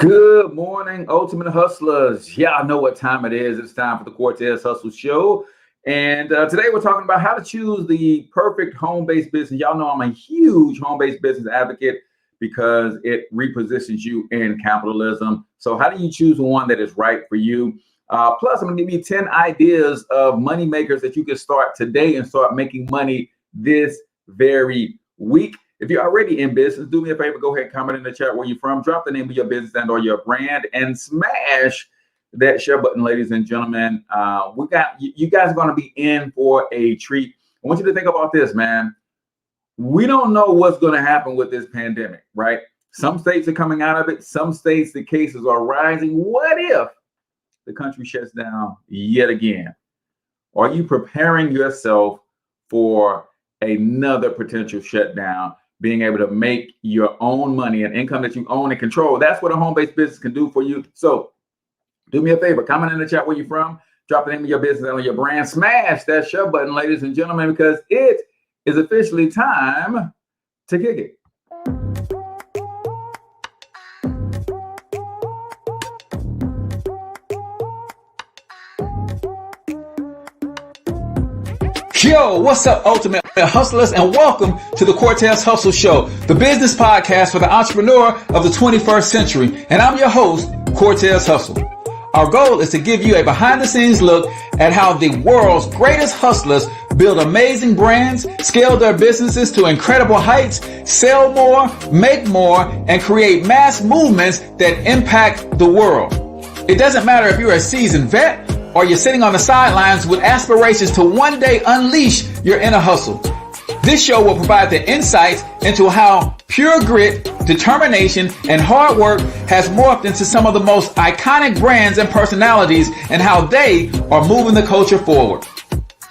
Good morning, Ultimate Hustlers. Yeah, I know what time it is. It's time for the Cortez Hustle Show. And today we're talking about how to choose the perfect home-based business. Y'all know I'm a huge home-based business advocate because it repositions you in capitalism. So how do you choose one that is right for you? Plus, I'm going to give you 10 ideas of money makers that you can start today and start making money this very week. If you're already in business, do me a favor, go ahead and comment in the chat where you're from, drop the name of your business and or your brand, and smash that share button, ladies and gentlemen. You guys are going to be in for a treat. I want you to think about this, man. We don't know what's going to happen with this pandemic, right? Some states are coming out of it. Some states, the cases are rising. What if the country shuts down yet again? Are you preparing yourself for another potential shutdown? Being able to make your own money and income that you own and control. That's what a home-based business can do for you. So do me a favor, comment in the chat where you're from, drop the name of your business and your brand, smash that share button, ladies and gentlemen, because it is officially time to kick it. Yo, what's up, Ultimate Hustlers, and welcome to the Cortez Hustle Show, the business podcast for the entrepreneur of the 21st century. And I'm your host, Cortez Hustle. Our goal is to give you a behind-the-scenes look at how the world's greatest hustlers build amazing brands, scale their businesses to incredible heights, sell more, make more, and create mass movements that impact the world. It doesn't matter if you're a seasoned vet or you're sitting on the sidelines with aspirations to one day unleash your inner hustle. This show will provide the insights into how pure grit, determination, and hard work has morphed into some of the most iconic brands and personalities and how they are moving the culture forward.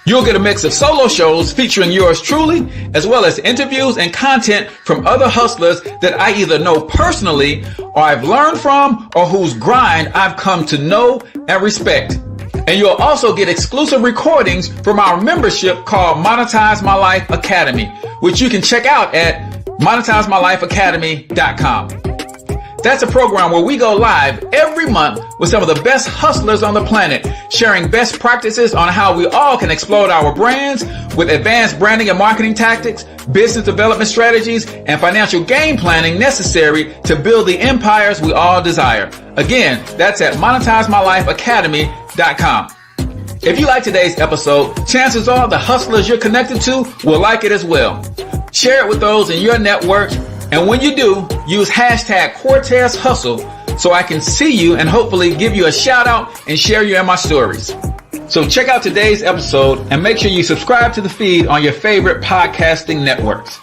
You'll get a mix of solo shows featuring yours truly, as well as interviews and content from other hustlers that I either know personally or I've learned from or whose grind I've come to know and respect. And you'll also get exclusive recordings from our membership called Monetize My Life Academy, which you can check out at monetizemylifeacademy.com. That's a program where we go live every month with some of the best hustlers on the planet, sharing best practices on how we all can explode our brands with advanced branding and marketing tactics, business development strategies, and financial game planning necessary to build the empires we all desire. Again, that's at monetizemylifeacademy.com. If you like today's episode, chances are the hustlers you're connected to will like it as well. Share it with those in your network, and when you do, use hashtag Cortez Hustle so I can see you and hopefully give you a shout out and share you in my stories. So check out today's episode and make sure you subscribe to the feed on your favorite podcasting networks.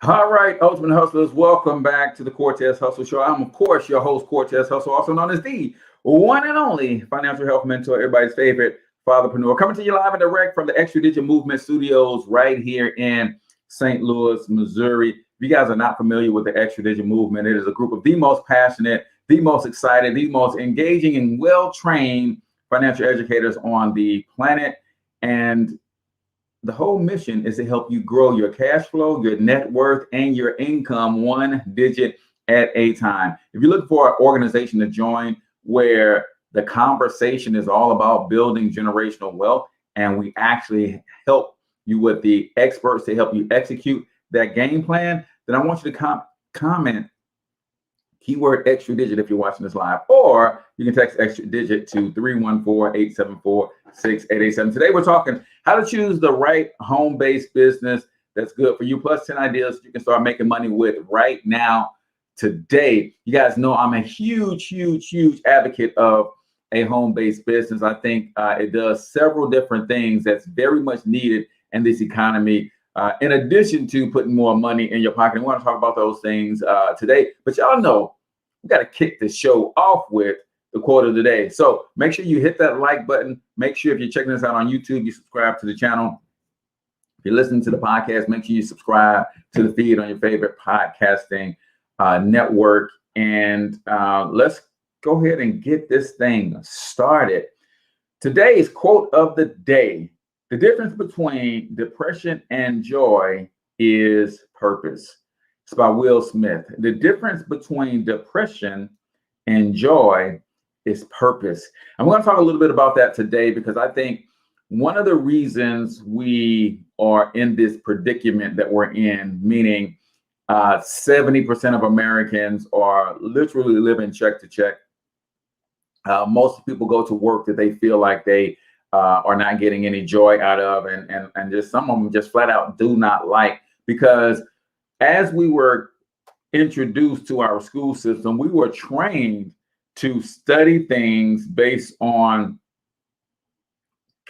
All right, Ultimate Hustlers, welcome back to the Cortez Hustle Show. I'm, of course, your host, Cortez Hustle, also known as the one and only financial health mentor, everybody's favorite fatherpreneur, coming to you live and direct from the Extra Digit Movement Studios right here in St. Louis, Missouri. If you guys are not familiar with the Extra Digit Movement, it is a group of the most passionate, the most excited, the most engaging and well-trained financial educators on the planet. And the whole mission is to help you grow your cash flow, your net worth, and your income one digit at a time. If you're looking for an organization to join where the conversation is all about building generational wealth, and we actually help you with the experts to help you execute that game plan, then I want you to comment keyword extra digit if you're watching this live, or you can text extra digit to 314-874-6887. Today we're talking how to choose the right home-based business that's good for you, plus 10 ideas you can start making money with right now, today. You guys know I'm a huge advocate of a home-based business. I think it does several different things that's very much needed in this economy. In addition to putting more money in your pocket, we want to talk about those things today. But y'all know we got to kick the show off with the quote of the day. So make sure you hit that like button. Make sure if you're checking this out on YouTube, you subscribe to the channel. If you're listening to the podcast, make sure you subscribe to the feed on your favorite podcasting network. And let's go ahead and get this thing started. Today's quote of the day The difference between depression and joy is purpose. It's by Will Smith. The difference between depression and joy is purpose. And we're going to talk a little bit about that today because I think one of the reasons we are in this predicament that we're in, meaning 70% of Americans are literally living check to check. Most people go to work that they feel like they are not getting any joy out of, and just some of them just flat out do not like, because as we were introduced to our school system, we were trained to study things based on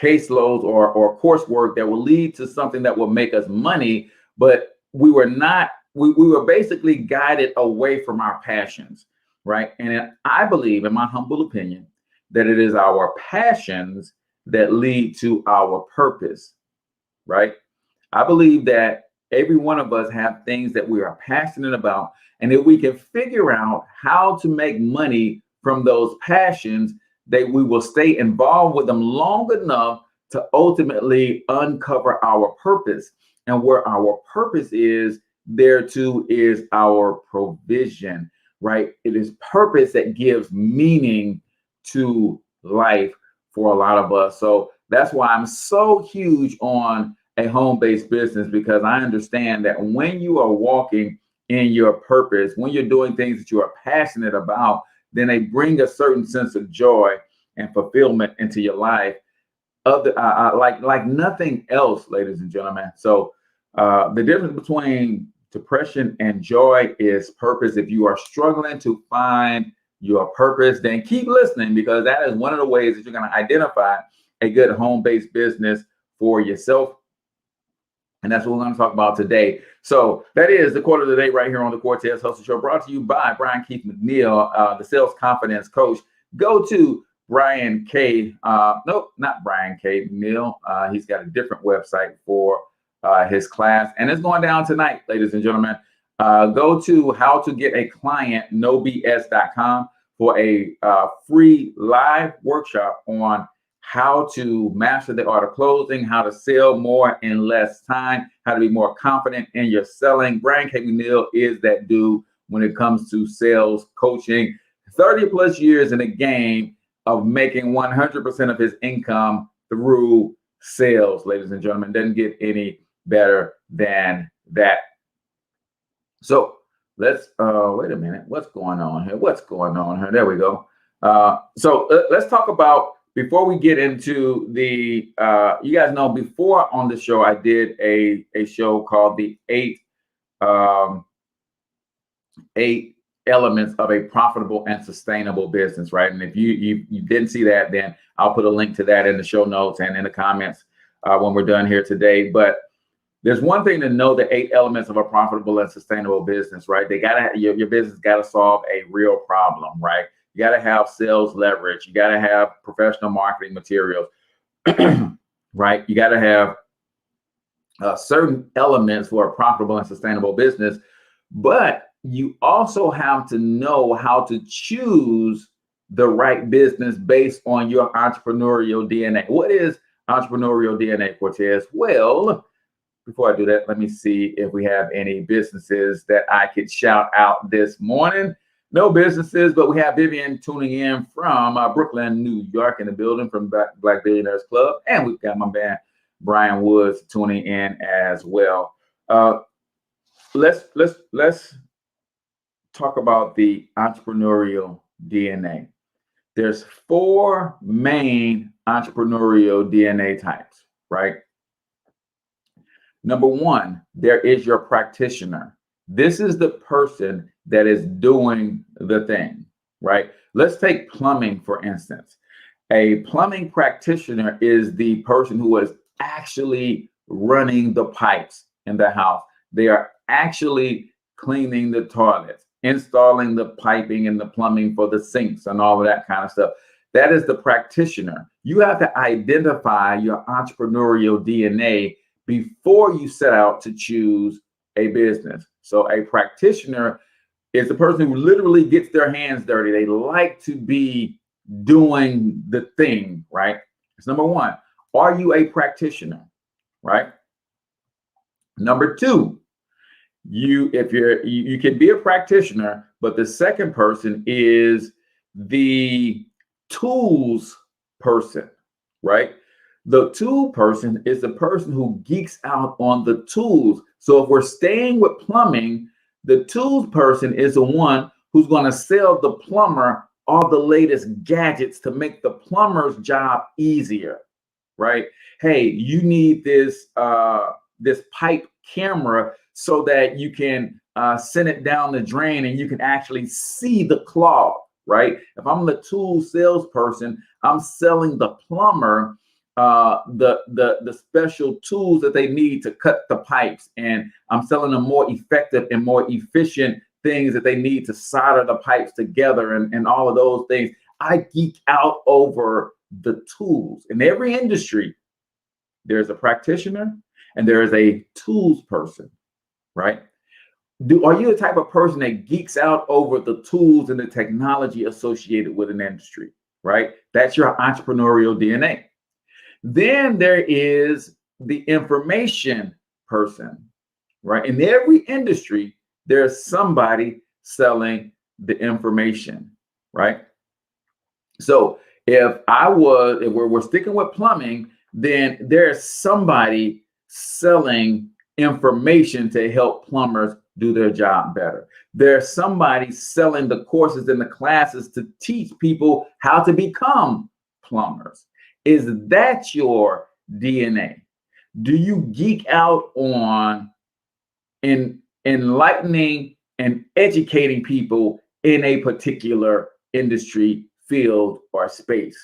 caseloads or coursework that will lead to something that will make us money, but we were not, we were basically guided away from our passions, right? And I believe, in my humble opinion, that it is our passions that lead to our purpose, right? I believe that every one of us have things that we are passionate about, and if we can figure out how to make money from those passions, that we will stay involved with them long enough to ultimately uncover our purpose. And where our purpose is, there too is our provision, right? It is purpose that gives meaning to life for a lot of us. So that's why I'm so huge on a home-based business, because I understand that when you are walking in your purpose, when you're doing things that you are passionate about, then they bring a certain sense of joy and fulfillment into your life, like nothing else, ladies and gentlemen. So the difference between depression and joy is purpose. If you are struggling to find your purpose, then keep listening, because that is one of the ways that you're going to identify a good home-based business for yourself. And that's what we're going to talk about today. So that is the quote of the day right here on the Cortez Hustle Show, brought to you by Brian Keith McNeil, the sales confidence coach. Go to Brian K. Nope, not Brian K. McNeil. He's got a different website for his class, and it's going down tonight, ladies and gentlemen. Go to howtogetaclientnobs.com for a free live workshop on how to master the art of closing, how to sell more in less time, how to be more confident in your selling. Brian K. McNeil is that dude when it comes to sales coaching. 30 plus years in the game of making 100% of his income through sales, ladies and gentlemen. Doesn't get any better than that. So let's wait a minute. What's going on here? There we go. So let's talk about, before we get into the, you guys know, before on the show, I did a show called the eight elements of a profitable and sustainable business, right? And if you didn't see that, then I'll put a link to that in the show notes and in the comments when we're done here today. But there's one thing to know: the 8 elements of a profitable and sustainable business, right? They gotta, your business got to solve a real problem, right? You got to have sales leverage. You got to have professional marketing materials, right? You got to have certain elements for a profitable and sustainable business, but you also have to know how to choose the right business based on your entrepreneurial DNA. What is entrepreneurial DNA, Cortez? Well, before I do that, let me see if we have any businesses that I could shout out this morning. No businesses, but we have Vivian tuning in from Brooklyn, New York, in the building from Black Billionaires Club, and we've got my man Brian Woods tuning in as well. Let's talk about the entrepreneurial DNA. There's 4 main entrepreneurial DNA types, right? Number 1, there is your practitioner. This is the person that is doing the thing, right? Let's take plumbing, for instance. A plumbing practitioner is the person who is actually running the pipes in the house. They are actually cleaning the toilets, installing the piping and the plumbing for the sinks and all of that kind of stuff. That is the practitioner. You have to identify your entrepreneurial DNA before you set out to choose a business. So a practitioner is the person who literally gets their hands dirty. They like to be doing the thing, right? It's number 1. Are you a practitioner? Right? Number two, you can be a practitioner, but the second person is the tools person, right? The tool person is the person who geeks out on the tools. So if we're staying with plumbing, the tools person is the one who's going to sell the plumber all the latest gadgets to make the plumber's job easier, right? Hey, you need this pipe camera so that you can send it down the drain and you can actually see the clog, right? If I'm the tool salesperson, I'm selling the plumber the special tools that they need to cut the pipes, and I'm selling them more effective and more efficient things that they need to solder the pipes together and all of those things. I geek out over the tools. In every industry, there's a practitioner and there is a tools person, right? Are you the type of person that geeks out over the tools and the technology associated with an industry, right? That's your entrepreneurial DNA. Then there is the information person, right? In every industry, there's somebody selling the information, right? So if we're sticking with plumbing, then there's somebody selling information to help plumbers do their job better. There's somebody selling the courses and the classes to teach people how to become plumbers. Is that your DNA? Do you geek out on enlightening and educating people in a particular industry, field, or space,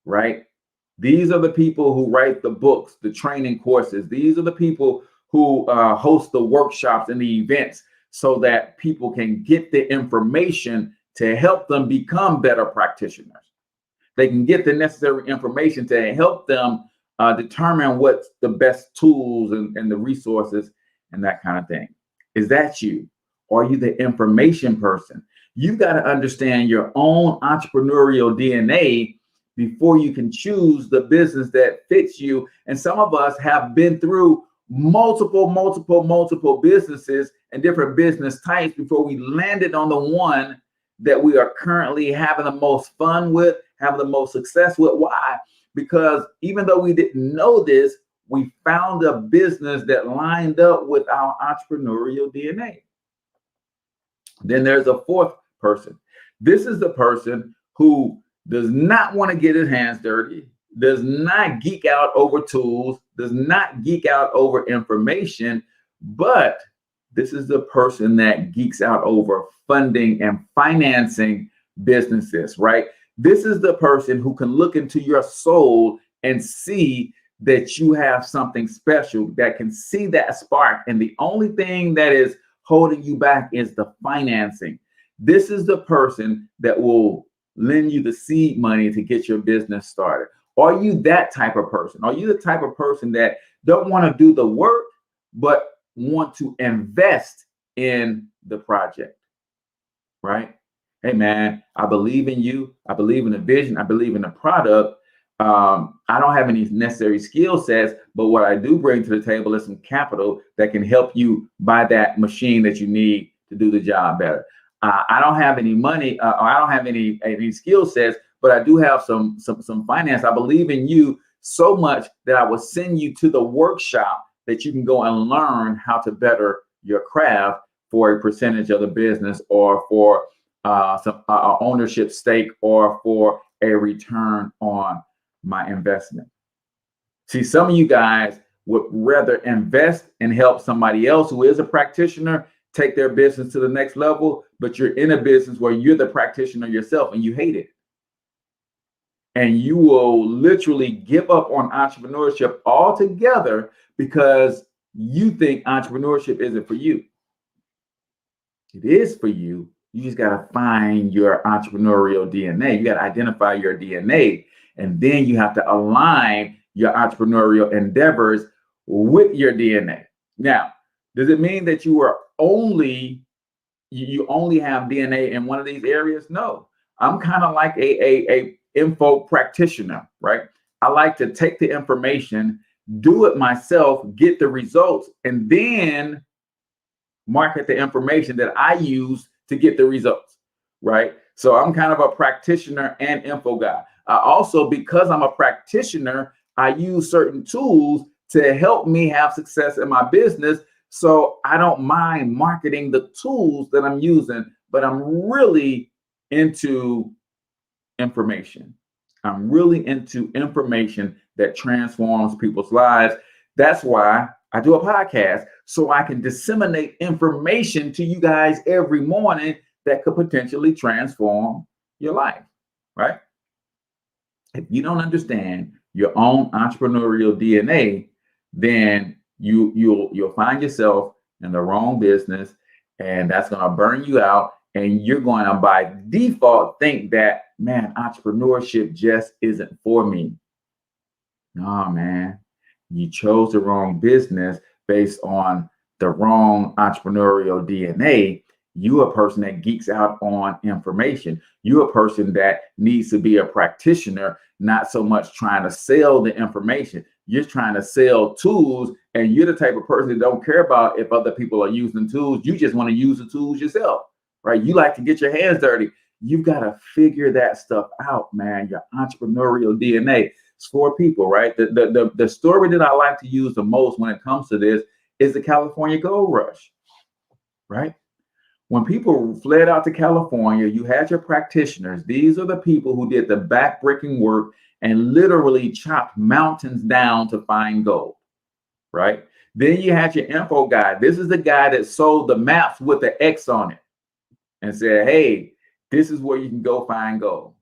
right? These are the people who write the books, the training courses. These are the people who host the workshops and the events so that people can get the information to help them become better practitioners. They can get the necessary information to help them determine what's the best tools and the resources and that kind of thing. Is that you? Or are you the information person? You've got to understand your own entrepreneurial DNA before you can choose the business that fits you. And some of us have been through multiple businesses and different business types before we landed on the one that we are currently having the most fun with, having the most success with. Why? Because even though we didn't know this, we found a business that lined up with our entrepreneurial DNA. Then there's a fourth person. This is the person who does not want to get his hands dirty, does not geek out over tools, does not geek out over information, but this is the person that geeks out over funding and financing businesses, right? This is the person who can look into your soul and see that you have something special, that can see that spark. And the only thing that is holding you back is the financing. This is the person that will lend you the seed money to get your business started. Are you that type of person? Are you the type of person that don't want to do the work, but want to invest in the project, right? Hey, man, I believe in you. I believe in the vision. I believe in the product. I don't have any necessary skill sets, but what I do bring to the table is some capital that can help you buy that machine that you need to do the job better. I don't have any money, or I don't have any skill sets, but I do have some finance. I believe in you so much that I will send you to the workshop that you can go and learn how to better your craft for a percentage of the business, or for some ownership stake, or for a return on my investment. See, some of you guys would rather invest and help somebody else who is a practitioner take their business to the next level, but you're in a business where you're the practitioner yourself and you hate it. And you will literally give up on entrepreneurship altogether because you think entrepreneurship isn't for you. It is for you. You just got to find your entrepreneurial DNA. You got to identify your DNA, and then you have to align your entrepreneurial endeavors with your DNA. Now, does it mean that you only have DNA in one of these areas? No. I'm kind of like a info practitioner, right? I like to take the information, do it myself, get the results, and then market the information that I use to get the results, right? So I'm kind of a practitioner and info guy. Also, because I'm a practitioner, I use certain tools to help me have success in my business. So I don't mind marketing the tools that I'm using, but I'm really into information. I'm really into information that transforms people's lives. That's why I do a podcast, so I can disseminate information to you guys every morning that could potentially transform your life, right? If you don't understand your own entrepreneurial DNA, then you'll find yourself in the wrong business, and that's going to burn you out. And you're going to, by default, think that, man, entrepreneurship just isn't for me. No, man, you chose the wrong business based on the wrong entrepreneurial DNA. You're a person that geeks out on information. You're a person that needs to be a practitioner, not so much trying to sell the information. You're trying to sell tools, and you're the type of person that don't care about if other people are using tools. You just want to use the tools yourself, right? You like to get your hands dirty. You've got to figure that stuff out, man. Your entrepreneurial DNA. It's for people, right? The story that I like to use the most when it comes to this is the California gold rush, right? When people fled out to California, you had your practitioners. These are the people who did the backbreaking work and literally chopped mountains down to find gold, right? Then you had your info guy. This is the guy that sold the maps with the X on it and said, hey, this is where you can go find gold.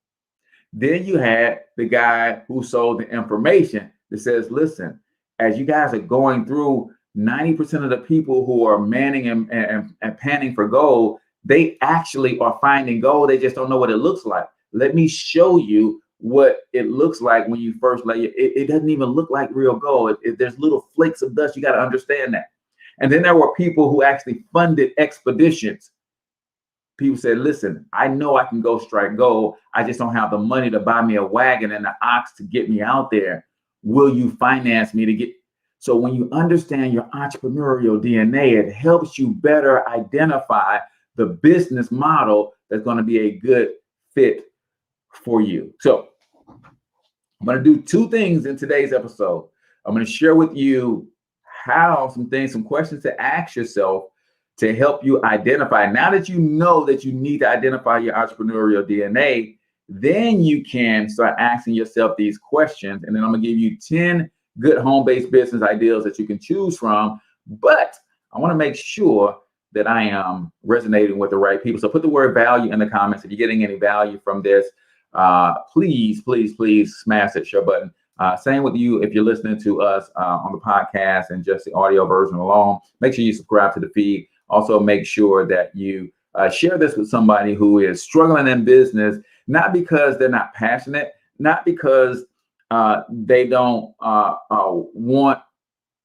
Then you had the guy who sold the information that says, listen, as you guys are going through, 90% of the people who are manning and panning for gold, they actually are finding gold. They just don't know what it looks like. Let me show you what it looks like when you first lay it. It doesn't even look like real gold. There's little flakes of dust. You got to understand that. And then there were people who actually funded expeditions. People said, listen, I know I can go strike gold. I just don't have the money to buy me a wagon and an ox to get me out there. Will you finance me to get? So when you understand your entrepreneurial DNA, it helps you better identify the business model that's going to be a good fit for you. So I'm going to do two things in today's episode. I'm going to share with you some questions to ask yourself to help you identify. Now that you know that you need to identify your entrepreneurial DNA, then you can start asking yourself these questions. And then I'm going to give you 10 good home-based business ideas that you can choose from. But I want to make sure that I am resonating with the right people. So put the word value in the comments. If you're getting any value from this, please smash that share button. Same with you if you're listening to us on the podcast and just the audio version alone. Make sure you subscribe to the feed. Also, make sure that you share this with somebody who is struggling in business, not because they're not passionate, not because they don't want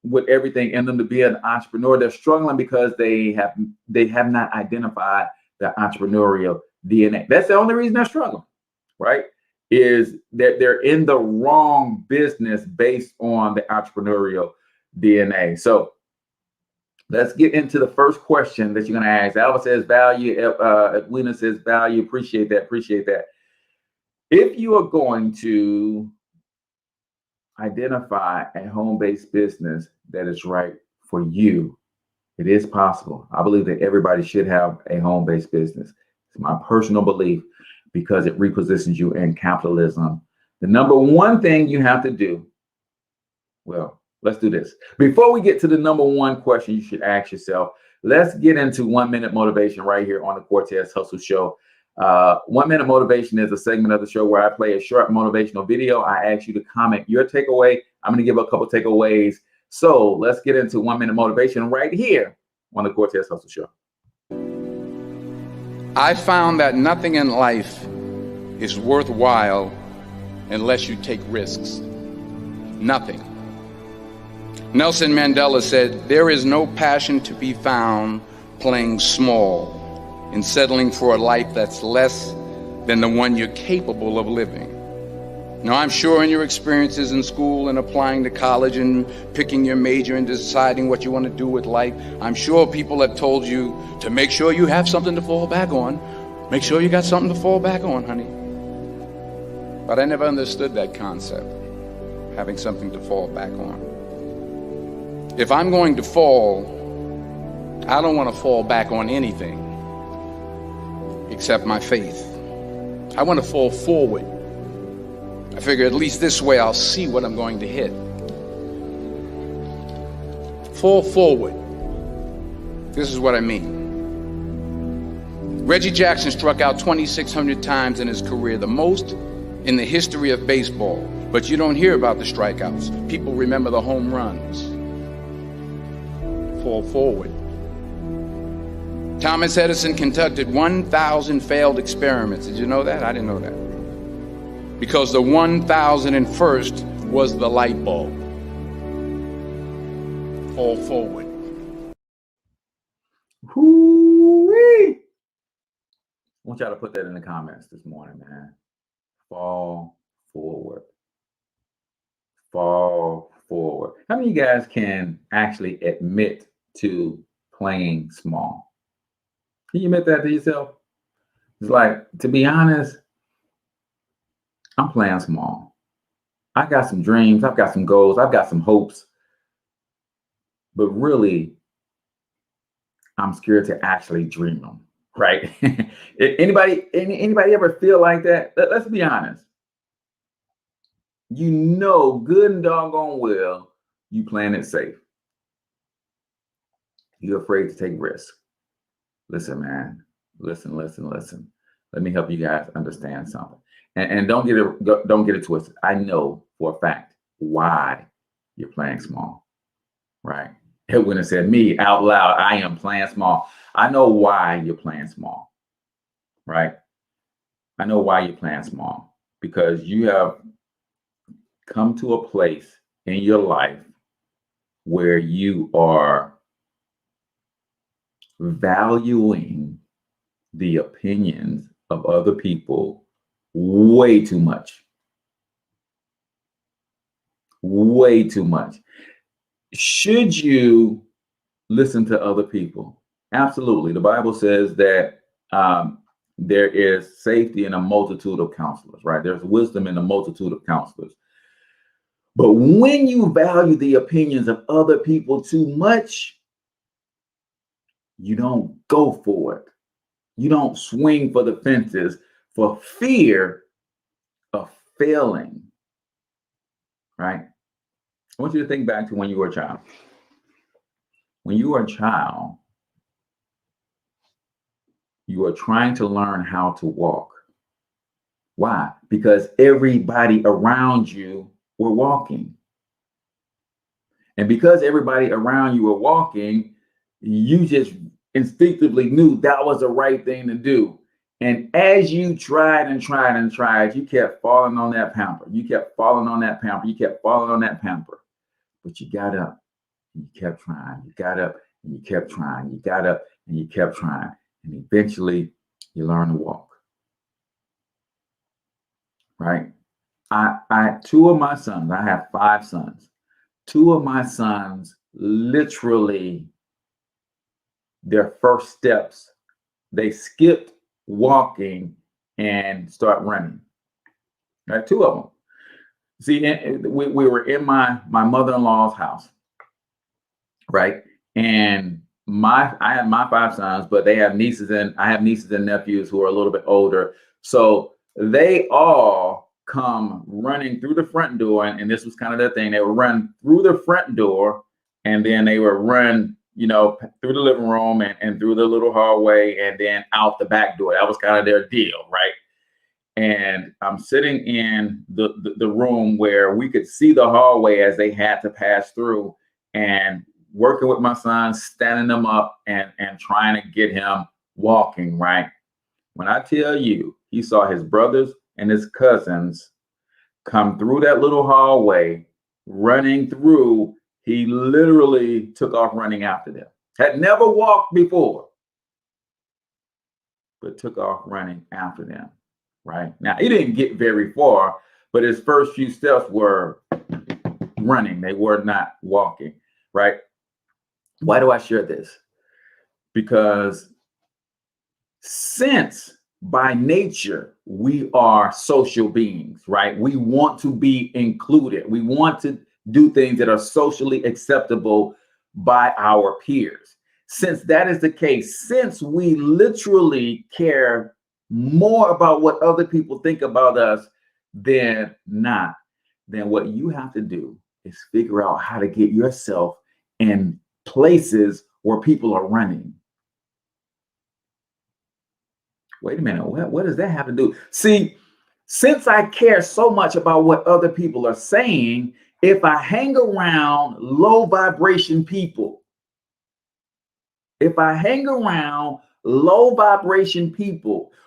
with everything in them to be an entrepreneur. They're struggling because they have not identified the entrepreneurial DNA. That's the only reason they're struggling, right? Is that they're in the wrong business based on the entrepreneurial DNA. So let's get into the first question that you're going to ask. Alva says value. Edwina says value. Appreciate that. If you are going to identify a home-based business that is right for you, it is possible. I believe that everybody should have a home-based business. It's my personal belief because it repositions you in capitalism. The number one thing you have to do, well, let's do this. Before we get to the number one question you should ask yourself, let's get into 1 minute motivation right here on the Cortez Hustle Show. 1 minute motivation is a segment of the show where I play a short motivational video. I ask you to comment your takeaway. I'm going to give a couple takeaways. So let's get into 1 minute motivation right here on the Cortez Hustle Show. I found that nothing in life is worthwhile unless you take risks. Nothing. Nelson Mandela said, "There is no passion to be found playing small and settling for a life that's less than the one you're capable of living." Now, I'm sure in your experiences in school and applying to college and picking your major and deciding what you want to do with life, I'm sure people have told you to make sure you have something to fall back on. Make sure you got something to fall back on, honey. But I never understood that concept, having something to fall back on. If I'm going to fall, I don't want to fall back on anything except my faith. I want to fall forward. I figure at least this way I'll see what I'm going to hit. Fall forward. This is what I mean. Reggie Jackson struck out 2,600 times in his career, the most in the history of baseball. But you don't hear about the strikeouts. People remember the home runs. Fall forward. Thomas Edison conducted 1,000 failed experiments. Did you know that? I didn't know that. Because the 1,001st was the light bulb. Fall forward. Hoo-wee. I want y'all to put that in the comments this morning, man. Fall forward. Fall forward. How many of you guys can actually admit to playing small? Can you admit that to yourself? It's like, to be honest, I'm playing small. I got some dreams. I've got some goals. I've got some hopes. But really, I'm scared to actually dream them, right? Anybody ever feel like that? Let's be honest. You know good and doggone well you playing it safe. You're afraid to take risks. Listen, man. Listen. Let me help you guys understand something. And don't get it twisted. I know for a fact why you're playing small, right? It wouldn't have said me out loud, I am playing small. I know why you're playing small, right? I know why you're playing small, because you have come to a place in your life where you are valuing the opinions of other people way too much. Way too much. Should you listen to other people? Absolutely. The Bible says that there is safety in a multitude of counselors, right? There's wisdom in a multitude of counselors. But when you value the opinions of other people too much, you don't go for it. You don't swing for the fences for fear of failing, right? I want you to think back to when you were a child. When you were a child, you were trying to learn how to walk. Why? Because everybody around you were walking. And because everybody around you were walking, you just instinctively knew that was the right thing to do. And as you tried and tried and tried, you kept falling on that pamper. You kept falling on that pamper. You kept falling on that pamper. But you got up and you kept trying. You got up and you kept trying. You got up and you kept trying. And eventually you learn to walk. Right? Two of my sons, I have 5 sons. 2 of my sons, literally, their first steps, they skipped walking and start running. Right? 2 of them. See, we were in my mother-in-law's house, right? And I have my 5 sons, but they have nieces, and I have nieces and nephews who are a little bit older. So they all come running through the front door, and this was kind of their thing. They would run through the front door, and then they would run, through the living room and through the little hallway, and then out the back door. That was kind of their deal, right? And I'm sitting in the room where we could see the hallway as they had to pass through, and working with my son, standing them up and trying to get him walking, right? When I tell you, he saw his brothers and his cousins come through that little hallway, running through, he literally took off running after them. Had never walked before, but took off running after them. Right? Now, he didn't get very far, but his first few steps were running. They were not walking, right? Why do I share this? Because since by nature we are social beings, right? We want to be included. We want to do things that are socially acceptable by our peers. Since that is the case, since we literally care more about what other people think about us than not, then what you have to do is figure out how to get yourself in places where people are running. Wait a minute, what does that have to do? See, since I care so much about what other people are saying, if I hang around low vibration people,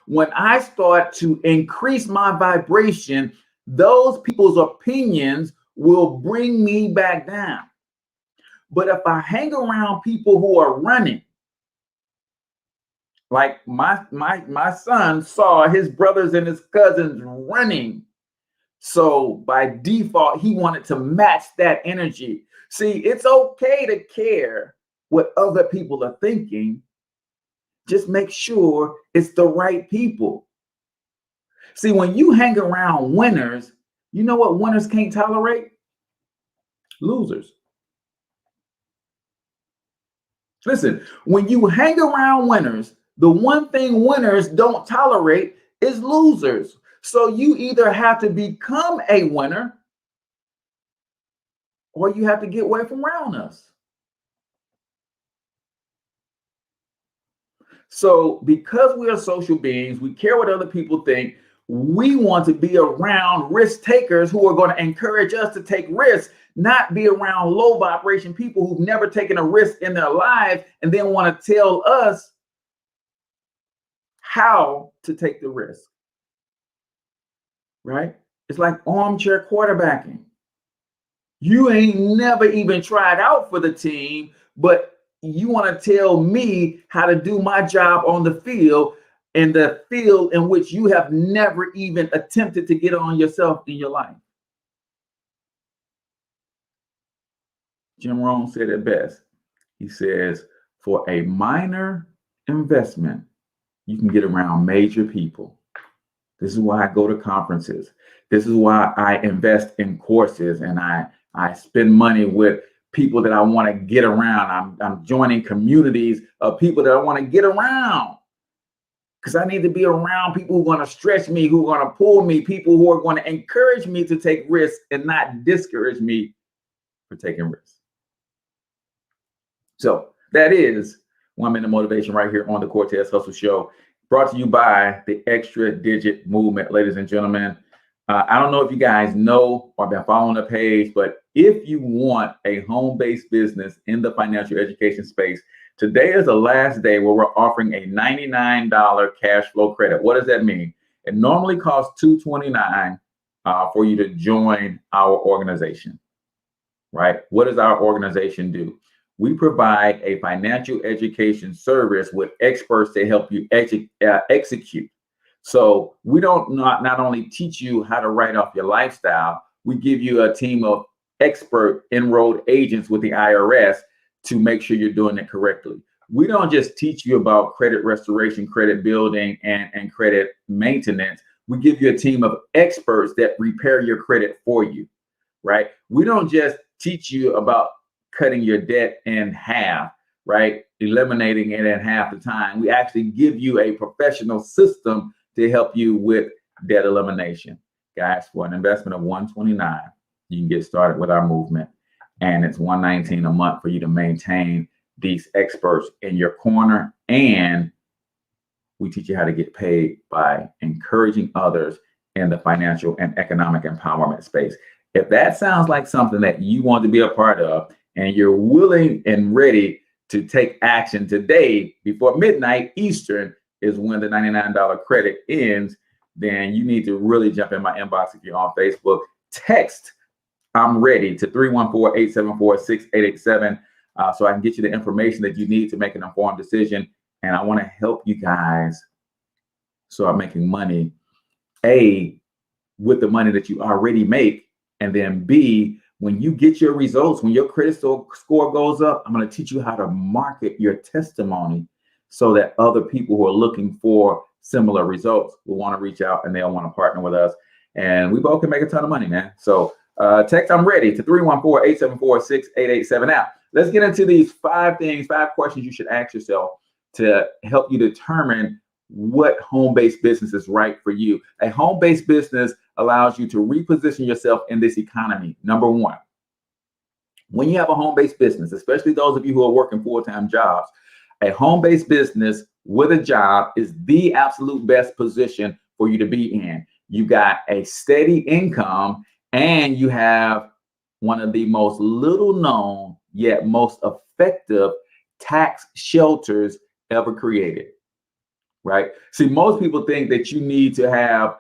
when I start to increase my vibration, those people's opinions will bring me back down. But if I hang around people who are running, like my son saw his brothers and his cousins running, so by default, he wanted to match that energy. See, it's okay to care what other people are thinking. Just make sure it's the right people. See, when you hang around winners, you know what winners can't tolerate? Losers. Listen, when you hang around winners, the one thing winners don't tolerate is losers. So you either have to become a winner or you have to get away from around us. So because we are social beings, we care what other people think. We want to be around risk takers who are going to encourage us to take risks, not be around low vibration people who've never taken a risk in their lives and then want to tell us how to take the risk. Right? It's like armchair quarterbacking. You ain't never even tried out for the team, but you want to tell me how to do my job on the field, in the field in which you have never even attempted to get on yourself in your life. Jim Rohn said it best. He says, for a minor investment, you can get around major people. This is why I go to conferences. This is why I invest in courses, and I spend money with people that I want to get around. I'm joining communities of people that I want to get around, because I need to be around people who are going to stretch me, who are going to pull me, people who are going to encourage me to take risks and not discourage me for taking risks. So that is 1 Minute Motivation right here on the Cortez Hustle Show, brought to you by the Extra Digit Movement, ladies and gentlemen. I don't know if you guys know or been following the page, but if you want a home-based business in the financial education space, today is the last day where we're offering a $99 cash flow credit. What does that mean? It normally costs $229 for you to join our organization, right? What does our organization do? We provide a financial education service with experts to help you execute. So we don't not only teach you how to write off your lifestyle, we give you a team of expert enrolled agents with the IRS to make sure you're doing it correctly. We don't just teach you about credit restoration, credit building, and credit maintenance. We give you a team of experts that repair your credit for you, right? We don't just teach you about cutting your debt in half, right? Eliminating it in half the time. We actually give you a professional system to help you with debt elimination. Guys, for an investment of $129, you can get started with our movement, and it's $119 a month for you to maintain these experts in your corner, and we teach you how to get paid by encouraging others in the financial and economic empowerment space. If that sounds like something that you want to be a part of, and you're willing and ready to take action today before midnight Eastern is when the $99 credit ends, then you need to really jump in my inbox if you're on Facebook. Text I'm ready to 314-874-6887 so I can get you the information that you need to make an informed decision. And I want to help you guys start making money, A, with the money that you already make. And then B, when you get your results, when your credit score goes up, I'm going to teach you how to market your testimony so that other people who are looking for similar results will want to reach out and they'll want to partner with us. And we both can make a ton of money, man. So text I'm ready to 314-874-6887. Now, let's get into these 5 questions you should ask yourself to help you determine what home-based business is right for you. A home-based business allows you to reposition yourself in this economy. Number 1, when you have a home-based business, especially those of you who are working full-time jobs, a home-based business with a job is the absolute best position for you to be in. You got a steady income and you have one of the most little known yet most effective tax shelters ever created. Right? See, most people think that you need to have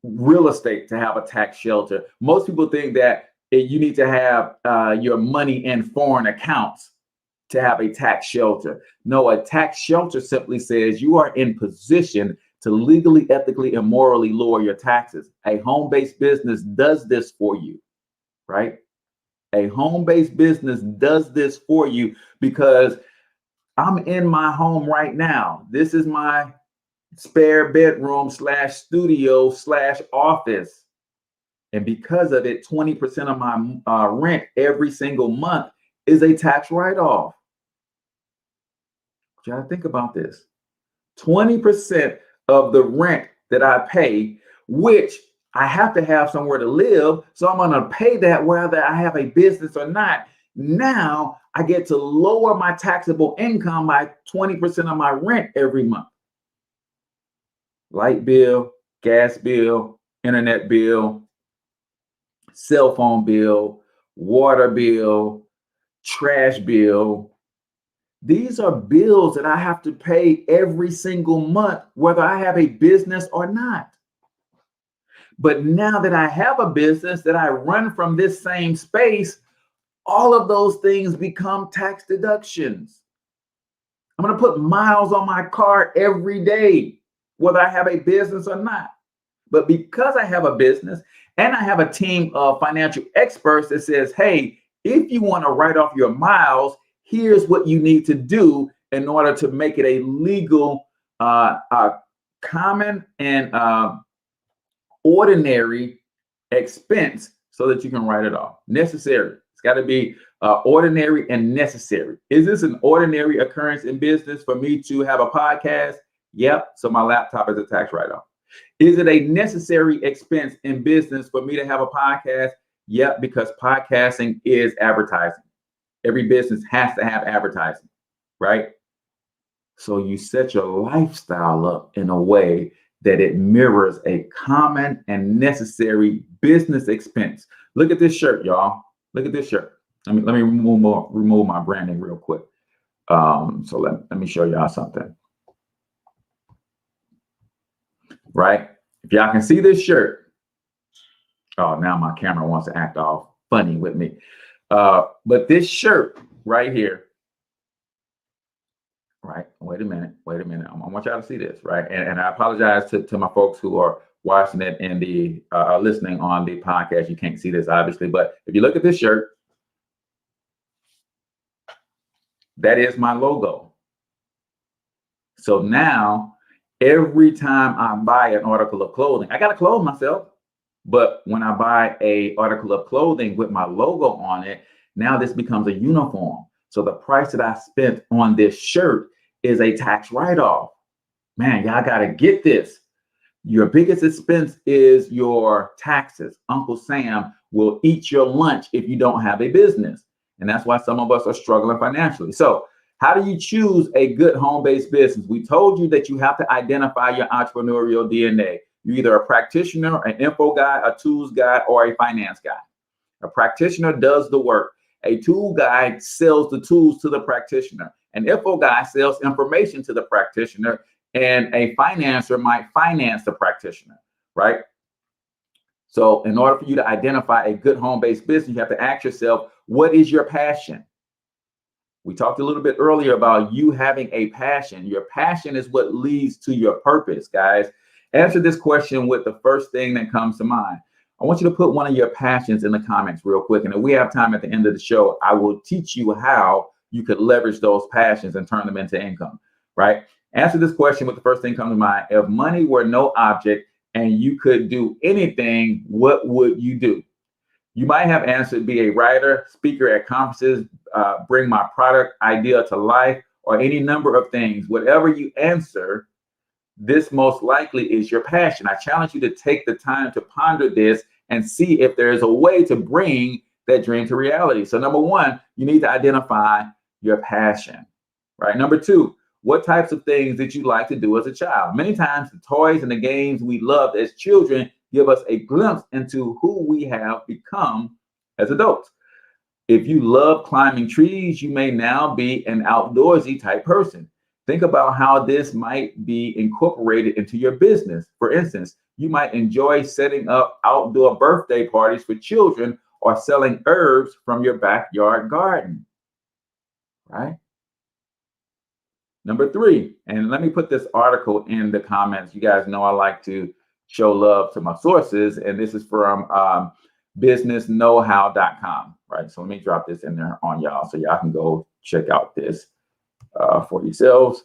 real estate to have a tax shelter. Most people think that you need to have your money in foreign accounts to have a tax shelter. No, a tax shelter simply says you are in position to legally, ethically, and morally lower your taxes. A home-based business does this for you, right? A home-based business does this for you because I'm in my home right now. This is my spare bedroom / studio / office. And because of it, 20% of my rent every single month is a tax write-off. You gotta think about this. 20% of the rent that I pay, which I have to have somewhere to live, so I'm gonna pay that whether I have a business or not. Now I get to lower my taxable income by 20% of my rent every month. Light bill, gas bill, internet bill, cell phone bill, water bill, trash bill. These are bills that I have to pay every single month, whether I have a business or not. But now that I have a business that I run from this same space, all of those things become tax deductions. I'm going to put miles on my car every day, whether I have a business or not. But because I have a business and I have a team of financial experts that says, hey, if you want to write off your miles, here's what you need to do in order to make it a legal, common and ordinary expense so that you can write it off. Necessary. It's got to be ordinary and necessary. Is this an ordinary occurrence in business for me to have a podcast? Yep. So my laptop is a tax write-off. Is it a necessary expense in business for me to have a podcast? Yep, because podcasting is advertising. Every business has to have advertising, right? So you set your lifestyle up in a way that it mirrors a common and necessary business expense. Look at this shirt, y'all. Look at this shirt. Let me remove my branding real quick. So let me show y'all something. Right? If y'all can see this shirt. Oh, now my camera wants to act all funny with me. But this shirt right here, right? Wait a minute. I want y'all to see this, right? And I apologize to my folks who are watching it and listening on the podcast. You can't see this, obviously, but if you look at this shirt, that is my logo. So now, every time I buy an article of clothing, I got to clothe myself. But when I buy an article of clothing with my logo on it, now this becomes a uniform. So the price that I spent on this shirt is a tax write-off. Man, y'all got to get this. Your biggest expense is your taxes. Uncle Sam will eat your lunch if you don't have a business. And that's why some of us are struggling financially. So how do you choose a good home-based business? We told you that you have to identify your entrepreneurial DNA. You're either a practitioner, an info guy, a tools guy, or a finance guy. A practitioner does the work. A tool guy sells the tools to the practitioner. An info guy sells information to the practitioner. And a financer might finance the practitioner, right? So in order for you to identify a good home-based business, you have to ask yourself, what is your passion? We talked a little bit earlier about you having a passion. Your passion is what leads to your purpose, guys. Answer this question with the first thing that comes to mind. I want you to put one of your passions in the comments real quick. And if we have time at the end of the show, I will teach you how you could leverage those passions and turn them into income, right? Answer this question with the first thing that comes to mind. If money were no object and you could do anything, what would you do? You might have answered be a writer, speaker at conferences, bring my product idea to life, or any number of things. Whatever you answer, this most likely is your passion. I challenge you to take the time to ponder this and see if there is a way to bring that dream to reality. So number one, you need to identify your passion, right? Number two, what types of things did you like to do as a child? Many times the toys and the games we loved as children give us a glimpse into who we have become as adults. If you love climbing trees, you may now be an outdoorsy type person. Think about how this might be incorporated into your business. For instance, you might enjoy setting up outdoor birthday parties for children or selling herbs from your backyard garden, right? Number three, and let me put this article in the comments. You guys know I like to show love to my sources, and this is from businessknowhow.com, right? So let me drop this in there on y'all so y'all can go check out this for yourselves.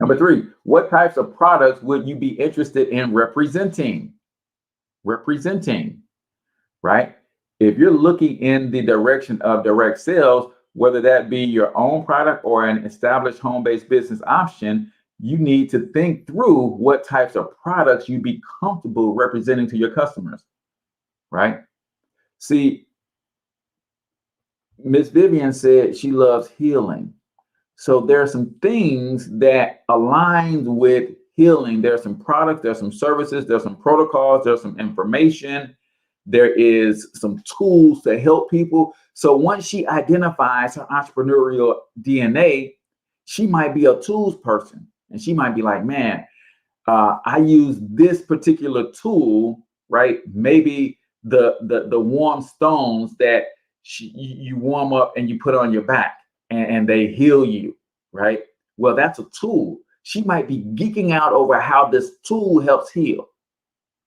Number three, what types of products would you be interested in representing? Representing, right? If you're looking in the direction of direct sales, whether that be your own product or an established home-based business option, you need to think through what types of products you'd be comfortable representing to your customers, right? See, Miss Vivian said she loves healing. So there are some things that align with healing. There are some products, there's some services, there's some protocols, there's some information, there is some tools to help people. So once she identifies her entrepreneurial DNA, she might be a tools person. And she might be like, man, I use this particular tool, right? Maybe the warm stones that you warm up and you put on your back and they heal you, right? Well, that's a tool. She might be geeking out over how this tool helps heal.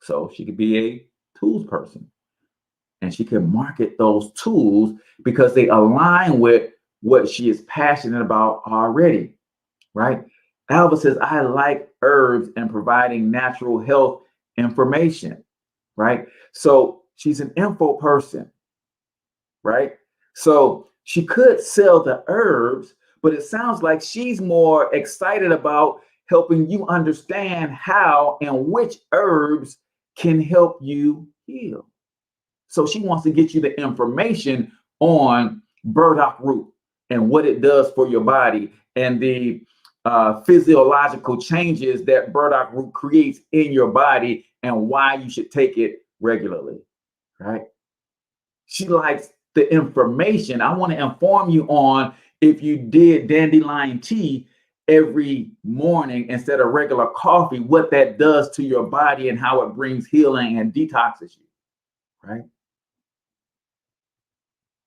So she could be a tools person. And she can market those tools because they align with what she is passionate about already, right? Alva says, I like herbs and providing natural health information, right? So she's an info person, right? So she could sell the herbs, but it sounds like she's more excited about helping you understand how and which herbs can help you heal. So she wants to get you the information on burdock root and what it does for your body and the physiological changes that burdock root creates in your body and why you should take it regularly, right? She likes the information. I want to inform you on if you did dandelion tea every morning instead of regular coffee, what that does to your body and how it brings healing and detoxes you, right?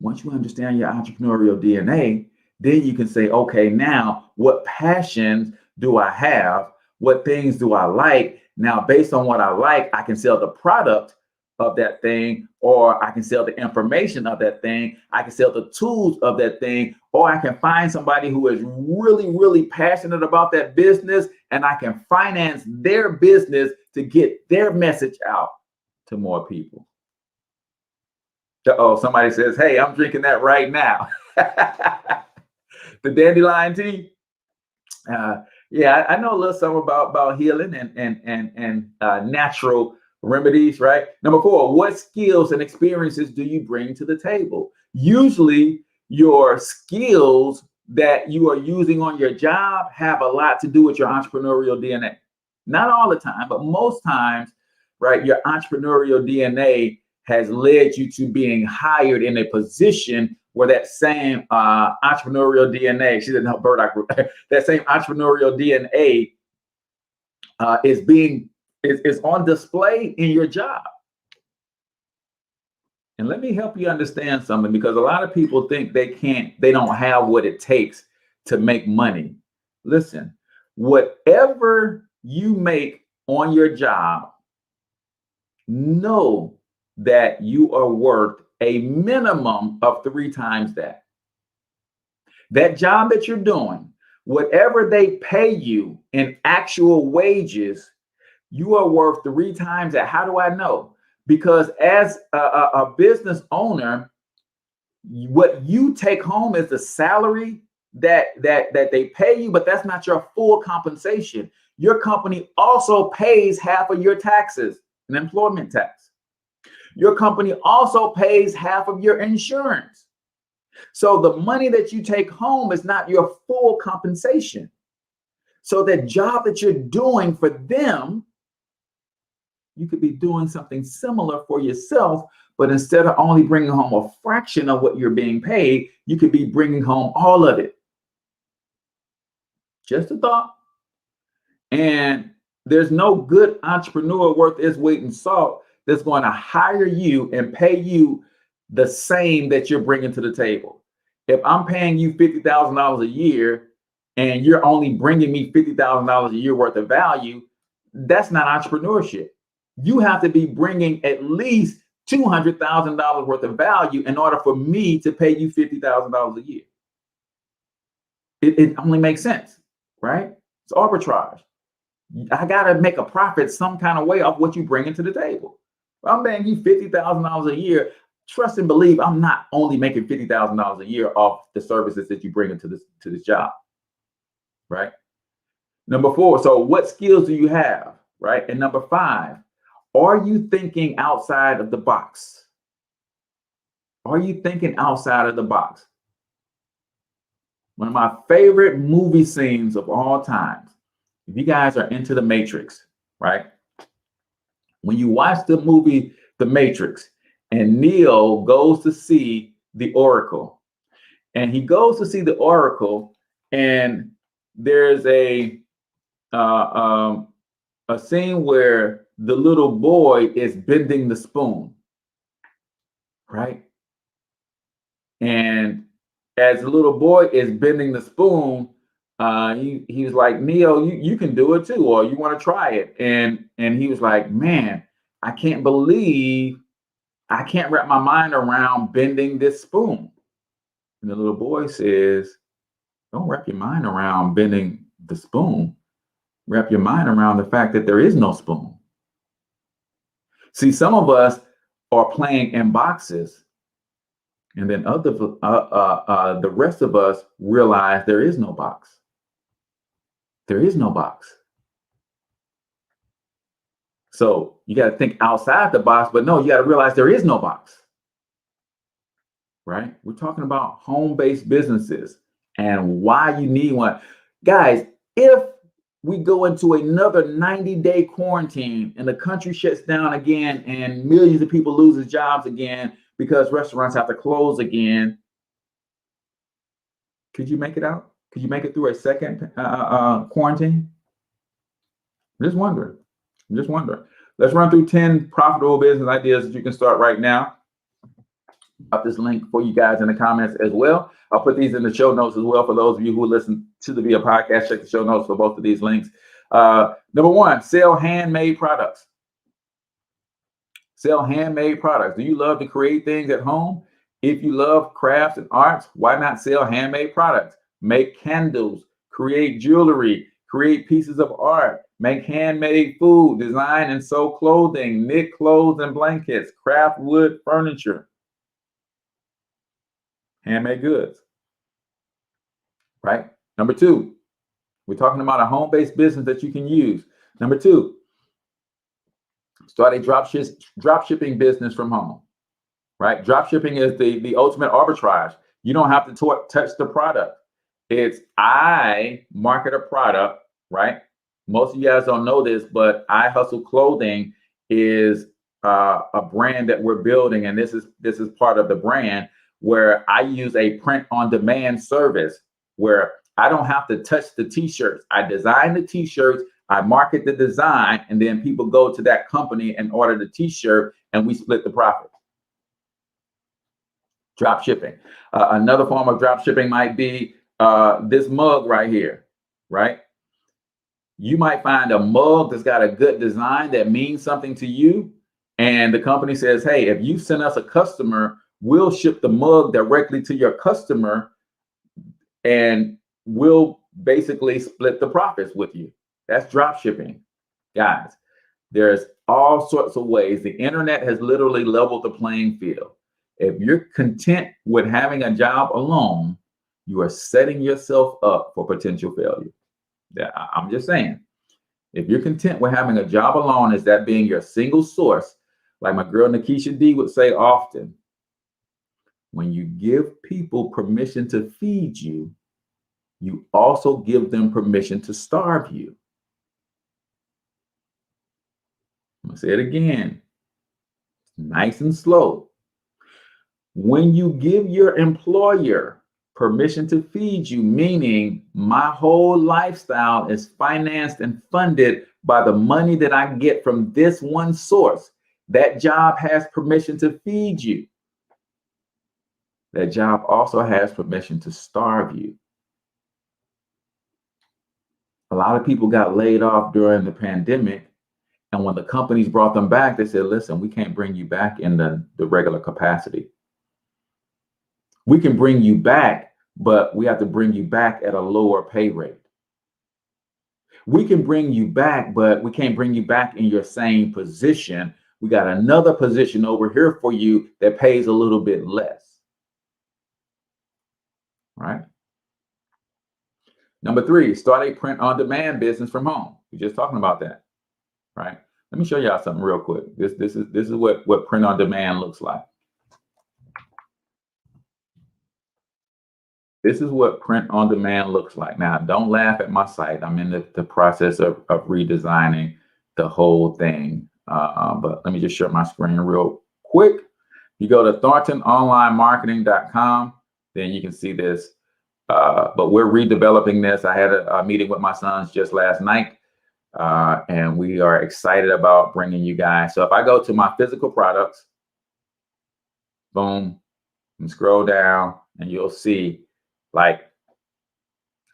Once you understand your entrepreneurial DNA, then you can say, okay, now what passions do I have? What things do I like? Now, based on what I like, I can sell the product of that thing, or I can sell the information of that thing. I can sell the tools of that thing, or I can find somebody who is really, really passionate about that business, and I can finance their business to get their message out to more people. Oh, somebody says, hey, I'm drinking that right now. The dandelion tea. Yeah, I know a little something about healing and natural remedies, right? Number four, what skills and experiences do you bring to the table? Usually your skills that you are using on your job have a lot to do with your entrepreneurial DNA. Not all the time, but most times, right? Your entrepreneurial DNA has led you to being hired in a position where that same entrepreneurial DNA, she didn't know burdock root, that same entrepreneurial DNA is on display in your job. And let me help you understand something, because a lot of people think they don't have what it takes to make money. Listen, whatever you make on your job, know that you are worth a minimum of 3 times that. That job that you're doing, whatever they pay you in actual wages, you are worth 3 times that. How do I know? Because as a business owner, what you take home is the salary that they pay you, but that's not your full compensation. Your company also pays half of your taxes and employment tax. Your company also pays half of your insurance. So the money that you take home is not your full compensation. So that job that you're doing for them, you could be doing something similar for yourself, but instead of only bringing home a fraction of what you're being paid, you could be bringing home all of it. Just a thought. And there's no good entrepreneur worth his weight in salt that's going to hire you and pay you the same that you're bringing to the table. If I'm paying you $50,000 a year and you're only bringing me $50,000 a year worth of value, that's not entrepreneurship. You have to be bringing at least $200,000 worth of value in order for me to pay you $50,000 a year. It only makes sense, right? It's arbitrage. I got to make a profit some kind of way off what you bring into the table. If I'm paying you $50,000 a year, trust and believe I'm not only making $50,000 a year off the services that you bring into this job, right? Number 4, so what skills do you have, right? And number 5, are you thinking outside of the box? Are you thinking outside of the box? One of my favorite movie scenes of all time. If you guys are into The Matrix, right? When you watch the movie The Matrix and Neo goes to see the Oracle, and he goes to see the Oracle, and there's a scene where the little boy is bending the spoon, right? And as the little boy is bending the spoon, he was like, Neo, you can do it too, or you want to try it. And he was like, man, I can't believe I can't wrap my mind around bending this spoon. And the little boy says, don't wrap your mind around bending the spoon. Wrap your mind around the fact that there is no spoon. See, some of us are playing in boxes, and then the rest of us realize there is no box. There is no box. So you got to think outside the box, but no, you got to realize there is no box, right? We're talking about home-based businesses and why you need one. Guys, if we go into another 90-day quarantine and the country shuts down again and millions of people lose their jobs again because restaurants have to close again, could you make it out? Could you make it through a second quarantine? I'm just wondering. Let's run through 10 profitable business ideas that you can start right now. I'll put this link for you guys in the comments as well. I'll put these in the show notes as well for those of you who listen to the Via podcast. Check the show notes for both of these links. Number 1, sell handmade products. Sell handmade products. Do you love to create things at home? If you love crafts and arts, why not sell handmade products? Make candles, create jewelry, create pieces of art, make handmade food, design and sew clothing, knit clothes and blankets, craft wood furniture. Handmade goods, right? Number 2, we're talking about a home-based business that you can use. Number 2, start a drop shipping business from home, right? Drop shipping is the ultimate arbitrage. You don't have to touch the product. It's I market a product, right? Most of you guys don't know this, but I Hustle Clothing is a brand that we're building, and this is part of the brand, where I use a print-on-demand service where I don't have to touch the t-shirts. I design the t-shirts, I market the design, and then people go to that company and order the t-shirt, and we split the profit. Drop shipping. Another form of drop shipping might be this mug right here, right? You might find a mug that's got a good design that means something to you. And the company says, hey, if you send us a customer, we'll ship the mug directly to your customer and we'll basically split the profits with you. That's drop shipping. Guys, there's all sorts of ways. The internet has literally leveled the playing field. If you're content with having a job alone, you are setting yourself up for potential failure. I'm just saying, if you're content with having a job alone, as that being your single source, like my girl Nikisha D would say often, when you give people permission to feed you, you also give them permission to starve you. I'm gonna say it again, nice and slow. When you give your employer permission to feed you, meaning my whole lifestyle is financed and funded by the money that I get from this one source, that job has permission to feed you. That job also has permission to starve you. A lot of people got laid off during the pandemic. And when the companies brought them back, they said, listen, we can't bring you back in the regular capacity. We can bring you back, but we have to bring you back at a lower pay rate. We can bring you back, but we can't bring you back in your same position. We got another position over here for you that pays a little bit less. Right? Number 3, start a print on demand business from home. We're just talking about that. Right? Let me show y'all something real quick. This is what print on demand looks like. This is what print on demand looks like. Now, don't laugh at my site. I'm in the process of redesigning the whole thing. But let me just share my screen real quick. You go to thorntononlinemarketing.com, then you can see this. But we're redeveloping this. I had a meeting with my sons just last night, and we are excited about bringing you guys. So if I go to my physical products, boom, and scroll down, and you'll see, like,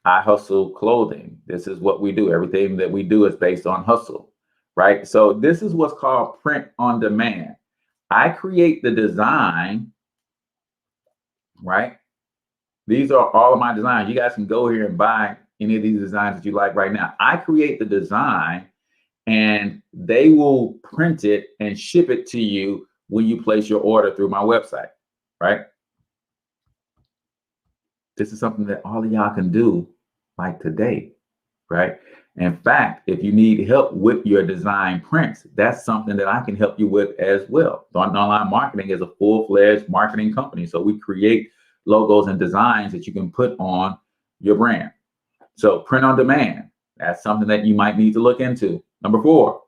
I hustle clothing. This is what we do. Everything that we do is based on hustle, right? So this is what's called print on demand. I create the design, right? These are all of my designs. You guys can go here and buy any of these designs that you like right now. I create the design and they will print it and ship it to you when you place your order through my website, right? This is something that all of y'all can do like today, right? In fact, if you need help with your design prints, that's something that I can help you with as well. Thornton Online Marketing is a full-fledged marketing company. So we create logos and designs that you can put on your brand. So print on demand, that's something that you might need to look into. Number 4,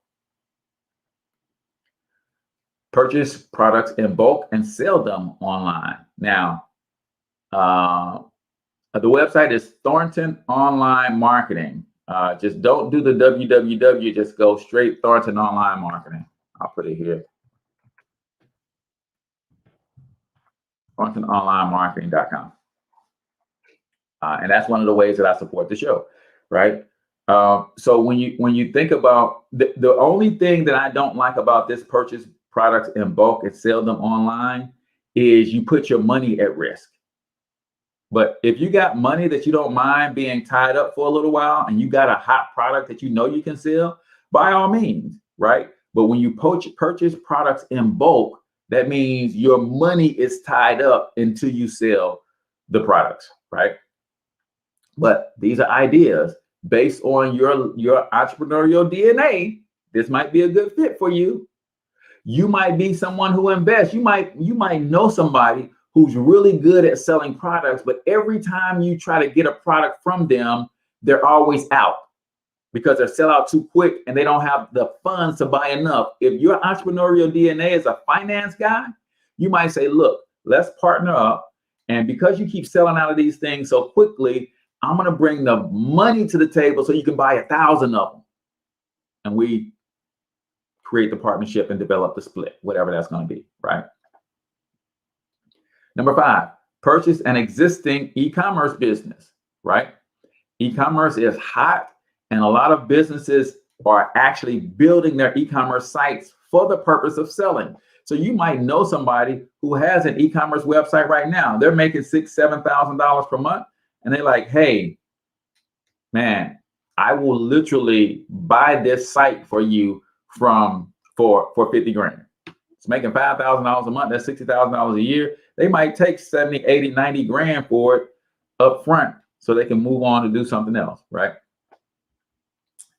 purchase products in bulk and sell them online. Now, the website is Thornton Online Marketing. Just don't do the www, just go straight Thornton Online Marketing. I'll put it here. ThorntonOnlineMarketing.com. And that's one of the ways that I support the show, right? So when you think about the only thing that I don't like about this purchase products in bulk and sell them online is you put your money at risk. But if you got money that you don't mind being tied up for a little while and you got a hot product that you know you can sell, by all means, right? But when you purchase products in bulk, that means your money is tied up until you sell the products, right? But these are ideas based on your entrepreneurial DNA. This might be a good fit for you. You might be someone who invests. You might know somebody who's really good at selling products, but every time you try to get a product from them, they're always out because they sell out too quick and they don't have the funds to buy enough. If your entrepreneurial DNA is a finance guy, you might say, look, let's partner up. And because you keep selling out of these things so quickly, I'm going to bring the money to the table so you can buy 1,000 of them. And we create the partnership and develop the split, whatever that's going to be, right? Number 5, purchase an existing e-commerce business, right? E-commerce is hot And a lot of businesses are actually building their e-commerce sites for the purpose of selling. So you might know somebody who has an e-commerce website right now. They're making $6,000, $7,000 per month. And they're like, hey, man, I will literally buy this site for you for 50 grand. It's making $5,000 a month. That's $60,000 a year. They might take 70, 80, 90 grand for it up front so they can move on to do something else, right?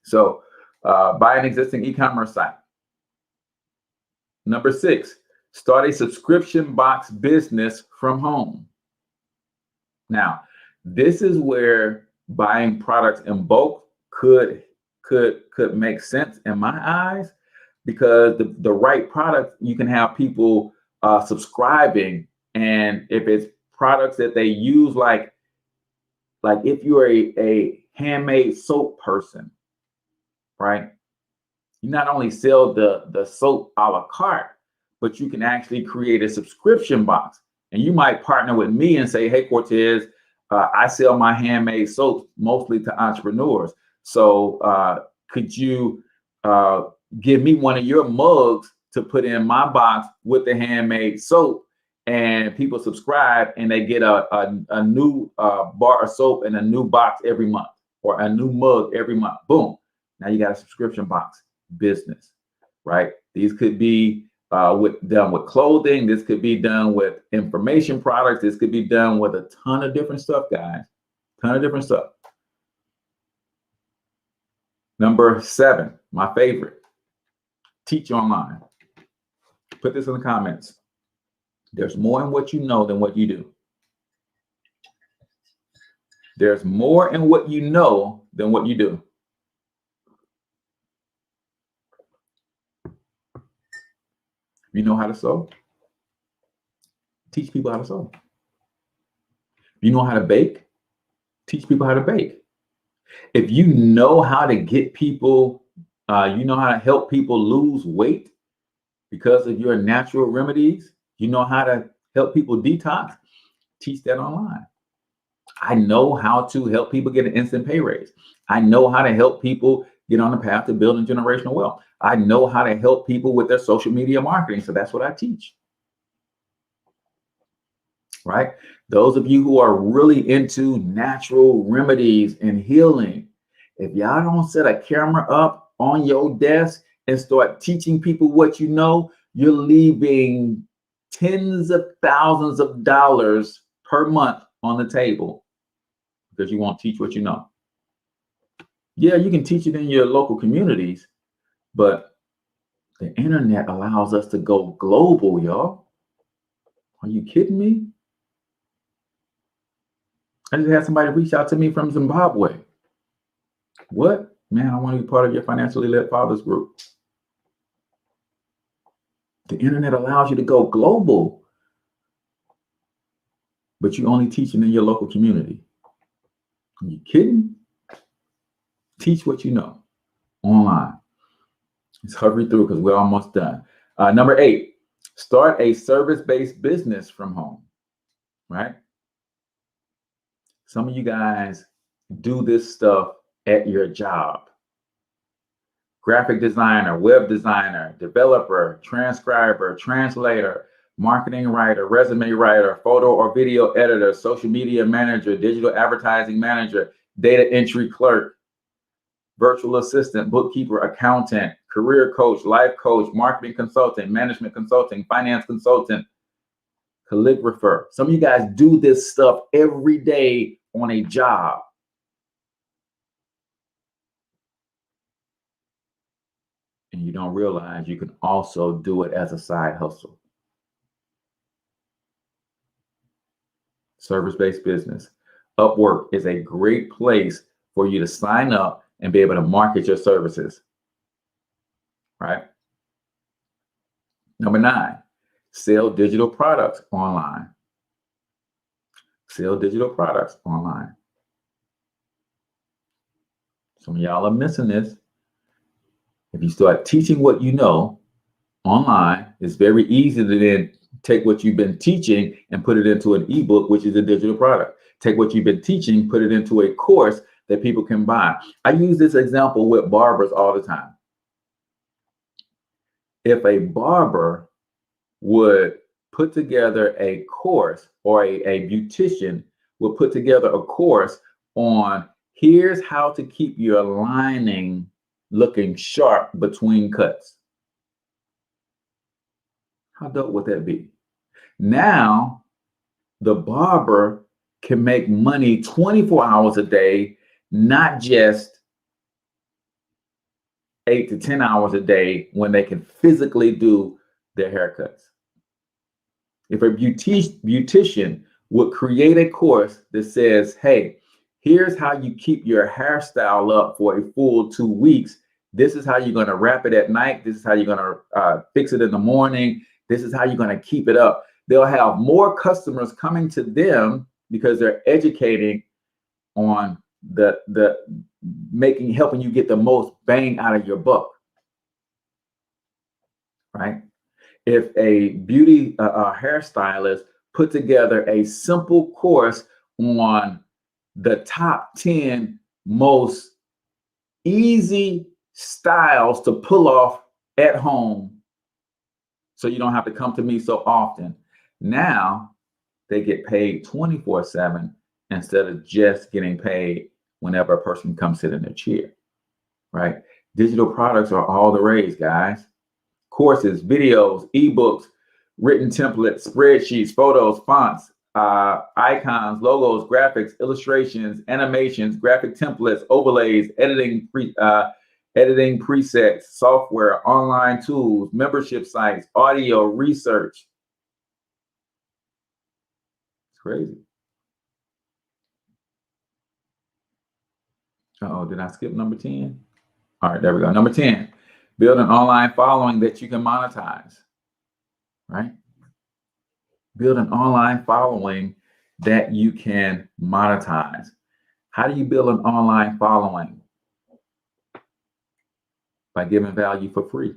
So buy an existing e-commerce site. Number 6, start a subscription box business from home. Now, this is where buying products in bulk could make sense in my eyes, because the right product, you can have people subscribing. And if it's products that they use, like if you're a handmade soap person, right? You not only sell the soap a la carte, but you can actually create a subscription box. And you might partner with me and say, hey, Cortez, I sell my handmade soaps mostly to entrepreneurs. So could you give me one of your mugs to put in my box with the handmade soap? And people subscribe and they get a new bar of soap and a new box every month, or a new mug every month. Boom. Now you got a subscription box business, right? These could be done with clothing. This could be done with information products. This could be done with a ton of different stuff, guys. Ton of different stuff. Number 7, my favorite, teach online. Put this in the comments. There's more in what you know than what you do. There's more in what you know than what you do. You know how to sew? Teach people how to sew. You know how to bake? Teach people how to bake. If you know how to get people, you know how to help people lose weight because of your natural remedies, you know how to help people detox, teach that online. I know how to help people get an instant pay raise. I know how to help people get on the path to building generational wealth. I know how to help people with their social media marketing. So that's what I teach. Right? Those of you who are really into natural remedies and healing, if y'all don't set a camera up on your desk and start teaching people what you know, you're leaving tens of thousands of dollars per month on the table because you won't teach what you know. Yeah, you can teach it in your local communities, but the internet allows us to go global, y'all. Are you kidding me? I just had somebody reach out to me from Zimbabwe. What? Man, I want to be part of your financially led fathers group. The internet allows you to go global, but you only teach it in your local community. Are you kidding? Teach what you know online. Let's hurry through because we're almost done. Number 8, start a service-based business from home, right? Some of you guys do this stuff at your job. Graphic designer, web designer, developer, transcriber, translator, marketing writer, resume writer, photo or video editor, social media manager, digital advertising manager, data entry clerk, virtual assistant, bookkeeper, accountant, career coach, life coach, marketing consultant, management consulting, finance consultant, calligrapher. Some of you guys do this stuff every day on a job. And you don't realize you can also do it as a side hustle. Service-based business. Upwork is a great place for you to sign up and be able to market your services, right? Number 9, sell digital products online. Sell digital products online. Some of y'all are missing this. If you start teaching what you know online, it's very easy to then take what you've been teaching and put it into an ebook, which is a digital product. Take what you've been teaching, put it into a course that people can buy. I use this example with barbers all the time. If a barber would put together a course, or a beautician would put together a course on here's how to keep your lining looking sharp between cuts. How dope would that be? Now, the barber can make money 24 hours a day, not just 8 to 10 hours a day when they can physically do their haircuts. If a beautician would create a course that says, hey, here's how you keep your hairstyle up for a full 2 weeks. This is how you're going to wrap it at night. This is how you're going to fix it in the morning. This is how you're going to keep it up. They'll have more customers coming to them because they're educating on helping you get the most bang out of your buck, right? If a beauty hairstylist put together a simple course on the top 10 most easy styles to pull off at home, so you don't have to come to me so often, now they get paid 24/7 instead of just getting paid whenever a person comes sit in their chair, right? Digital products are all the rage, guys. Courses, videos, ebooks, written templates, spreadsheets, photos, fonts, icons, logos, graphics, illustrations, animations, graphic templates, overlays, editing presets, software, online tools, membership sites, audio, research. It's crazy. Uh-oh, did I skip number 10? All right, there we go. Number 10, build an online following that you can monetize, right? Build an online following that you can monetize. How do you build an online following? By giving value for free,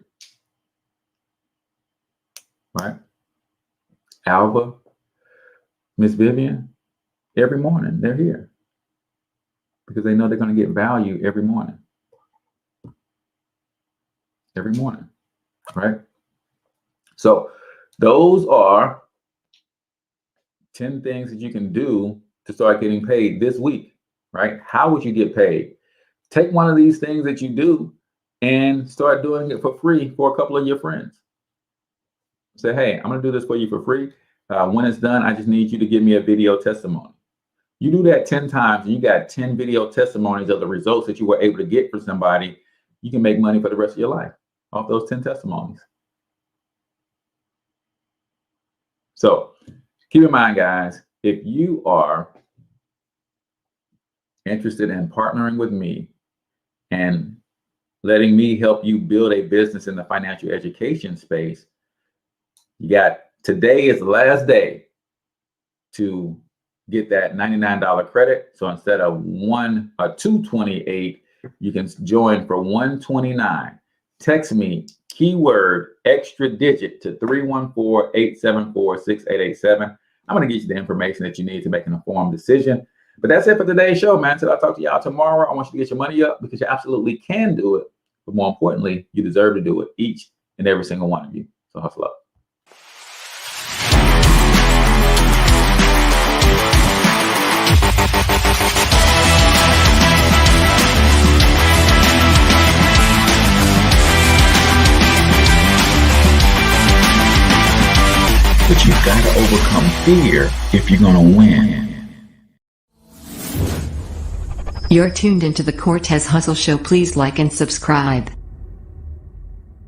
right? Alva, Miss Vivian, every morning they're here because they know they're going to get value every morning. Every morning, right? So those are 10 things that you can do to start getting paid this week, right? How would you get paid? Take one of these things that you do and start doing it for free for a couple of your friends. Say, hey, I'm going to do this for you for free. When it's done, I just need you to give me a video testimony. You do that 10 times and you got 10 video testimonies of the results that you were able to get for somebody. You can make money for the rest of your life off those 10 testimonies. So keep in mind, guys, if you are interested in partnering with me and letting me help you build a business in the financial education space, today is the last day to get that $99 credit. So instead of $228, you can join for $129. Text me keyword extra digit to 314-874-6887. I'm going to get you the information that you need to make an informed decision. But that's it for today's show, man. Until I talk to y'all tomorrow, I want you to get your money up because you absolutely can do it. But more importantly, you deserve to do it, each and every single one of you. So hustle up. But you've got to overcome fear if you're going to win. You're tuned into the Cortez Hustle Show. Please like and subscribe.